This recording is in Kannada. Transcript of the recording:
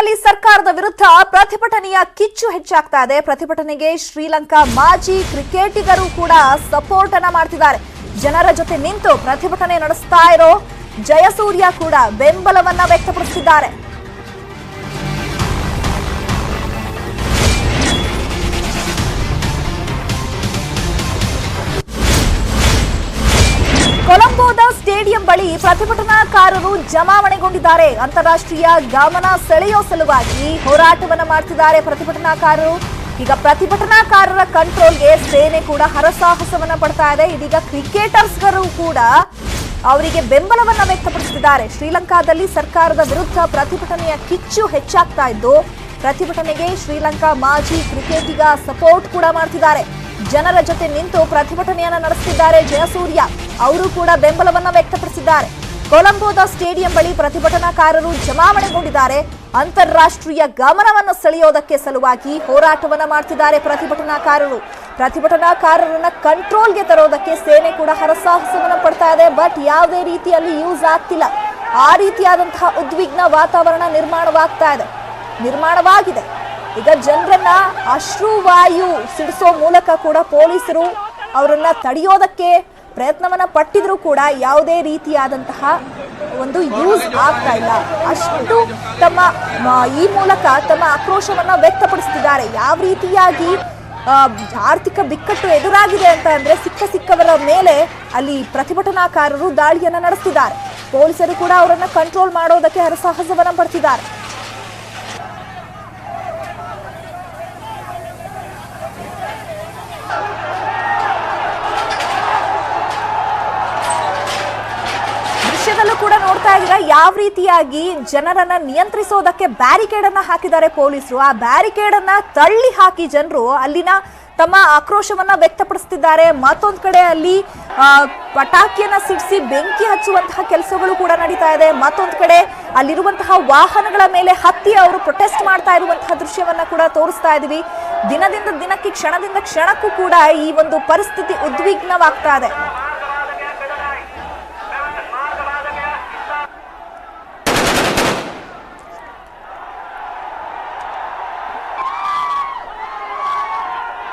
ಶ್ರೀಲಂಕಾದಲ್ಲಿ ಸರ್ಕಾರದ ವಿರುದ್ಧ ಪ್ರತಿಭಟನೆಯ ಕಿಚ್ಚು ಹೆಚ್ಚಾಗ್ತಾ ಇದೆ. ಪ್ರತಿಭಟನೆಗೆ ಶ್ರೀಲಂಕಾ ಮಾಜಿ ಕ್ರಿಕೆಟಿಗರು ಕೂಡ ಸಪೋರ್ಟ್ ಅನ್ನ ಮಾಡ್ತಿದ್ದಾರೆ. ಜನರ ಜೊತೆ ನಿಂತು ಪ್ರತಿಭಟನೆ ನಡೆಸ್ತಾ ಇರೋ ಜಯಸೂರ್ಯ ಕೂಡ ಬೆಂಬಲವನ್ನ ವ್ಯಕ್ತಪಡಿಸಿದ್ದಾರೆ. ಕೊಲಂಬೋದ ಸ್ಟೇಡಿಯಂ ಬಳಿ ಪ್ರತಿಭಟನಾಕಾರರು ಜಮಾವಣೆಗೊಂಡಿದ್ದಾರೆ. ಅಂತಾರಾಷ್ಟ್ರೀಯ ಗಮನ ಸೆಳೆಯೋ ಸಲುವಾಗಿ ಹೋರಾಟವನ್ನ ಮಾಡ್ತಿದ್ದಾರೆ ಪ್ರತಿಭಟನಾಕಾರರು. ಈಗ ಪ್ರತಿಭಟನಾಕಾರರ ಕಂಟ್ರೋಲ್ಗೆ ಸೇನೆ ಕೂಡ ಹರಸಾಹಸವನ್ನ ಪಡ್ತಾ ಇದೆ. ಇದೀಗ ಕ್ರಿಕೆಟರ್ಸ್ಗಳು ಕೂಡ ಅವರಿಗೆ ಬೆಂಬಲವನ್ನ ವ್ಯಕ್ತಪಡಿಸುತ್ತಿದ್ದಾರೆ. ಶ್ರೀಲಂಕಾದಲ್ಲಿ ಸರ್ಕಾರದ ವಿರುದ್ಧ ಪ್ರತಿಭಟನೆಯ ಕಿಚ್ಚು ಹೆಚ್ಚಾಗ್ತಾ ಇದ್ದು, ಪ್ರತಿಭಟನೆಗೆ ಶ್ರೀಲಂಕಾ ಮಾಜಿ ಕ್ರಿಕೆಟಿಗ ಸಪೋರ್ಟ್ ಕೂಡ ಮಾಡ್ತಿದ್ದಾರೆ. ಜನರ ಜೊತೆ ನಿಂತು ಪ್ರತಿಭಟನೆಯನ್ನ ನಡೆಸುತ್ತಿದ್ದಾರೆ ಜಯಸೂರ್ಯ. ಅವರು ಕೂಡ ಬೆಂಬಲವನ್ನ ವ್ಯಕ್ತಪಡಿಸಿದ್ದಾರೆ. ಕೊಲಂಬೋದ ಸ್ಟೇಡಿಯಂ ಬಳಿ ಪ್ರತಿಭಟನಾಕಾರರು ಜಮಾವಣೆಗೊಂಡಿದ್ದಾರೆ. ಅಂತಾರಾಷ್ಟ್ರೀಯ ಗಮನವನ್ನು ಸೆಳೆಯೋದಕ್ಕೆ ಸಲುವಾಗಿ ಹೋರಾಟವನ್ನ ಮಾಡ್ತಿದ್ದಾರೆ ಪ್ರತಿಭಟನಾಕಾರರು. ಪ್ರತಿಭಟನಾಕಾರರನ್ನ ಕಂಟ್ರೋಲ್ಗೆ ತರೋದಕ್ಕೆ ಸೇನೆ ಕೂಡ ಹರಸಾಹಸವನ್ನ ಪಡ್ತಾ ಇದೆ. ಬಟ್ ಯಾವುದೇ ರೀತಿಯಲ್ಲಿ ಯೂಸ್ ಆಗ್ತಿಲ್ಲ. ಆ ರೀತಿಯಾದಂತಹ ಉದ್ವಿಗ್ನ ವಾತಾವರಣ ನಿರ್ಮಾಣವಾಗಿದೆ. ಈಗ ಜನರನ್ನ ಅಶ್ರುವಾಯು ಸಿಡಿಸೋ ಮೂಲಕ ಕೂಡ ಪೊಲೀಸರು ಅವರನ್ನ ತಡೆಯೋದಕ್ಕೆ ಪ್ರಯತ್ನವನ್ನ ಪಟ್ಟಿದ್ರು ಕೂಡ ಯಾವುದೇ ರೀತಿಯಾದಂತಹ ಒಂದು ಯೂಸ್ ಆಗ್ತಾ ಇಲ್ಲ. ಅಷ್ಟು ಈ ಮೂಲಕ ತಮ್ಮ ಆಕ್ರೋಶವನ್ನ ವ್ಯಕ್ತಪಡಿಸುತ್ತಿದ್ದಾರೆ. ಯಾವ ರೀತಿಯಾಗಿ ಆರ್ಥಿಕ ಬಿಕ್ಕಟ್ಟು ಎದುರಾಗಿದೆ ಅಂತ ಅಂದ್ರೆ ಸಿಕ್ಕವರ ಮೇಲೆ ಅಲ್ಲಿ ಪ್ರತಿಭಟನಾಕಾರರು ದಾಳಿಯನ್ನ ನಡೆಸುತ್ತಿದ್ದಾರೆ. ಪೊಲೀಸರು ಕೂಡ ಅವರನ್ನ ಕಂಟ್ರೋಲ್ ಮಾಡೋದಕ್ಕೆ ಹರಸಾಹಸವನ್ನ ಪಡ್ತಿದ್ದಾರೆ. ಕೂಡ ನೋಡ್ತಾ ಇದ್ದೀರಾ ಯಾವ ರೀತಿಯಾಗಿ ಜನರನ್ನ ನಿಯಂತ್ರಿಸೋದಕ್ಕೆ ಬ್ಯಾರಿಕೇಡ್ ಅನ್ನ ಹಾಕಿದ್ದಾರೆ ಪೊಲೀಸರು. ಆ ಬ್ಯಾರಿಕೇಡ್ ಅನ್ನ ತಳ್ಳಿ ಹಾಕಿ ಜನರು ಅಲ್ಲಿನ ತಮ್ಮ ಆಕ್ರೋಶವನ್ನ ವ್ಯಕ್ತಪಡಿಸುತ್ತಿದ್ದಾರೆ. ಮತ್ತೊಂದು ಕಡೆ ಅಲ್ಲಿ ಪಟಾಕಿಯನ್ನ ಸಿಡಿಸಿ ಬೆಂಕಿ ಹಚ್ಚುವಂತಹ ಕೆಲಸಗಳು ಕೂಡ ನಡೀತಾ ಇದೆ. ಮತ್ತೊಂದು ಕಡೆ ಅಲ್ಲಿರುವಂತಹ ವಾಹನಗಳ ಮೇಲೆ ಹತ್ತಿ ಅವರು ಪ್ರೊಟೆಸ್ಟ್ ಮಾಡ್ತಾ ಇರುವಂತಹ ದೃಶ್ಯವನ್ನ ಕೂಡ ತೋರಿಸ್ತಾ ಇದೀವಿ. ದಿನದಿಂದ ದಿನಕ್ಕೆ ಕ್ಷಣದಿಂದ ಕ್ಷಣಕ್ಕೂ ಕೂಡ ಈ ಒಂದು ಪರಿಸ್ಥಿತಿ ಉದ್ವಿಗ್ನವಾಗ್ತಾ ಇದೆ.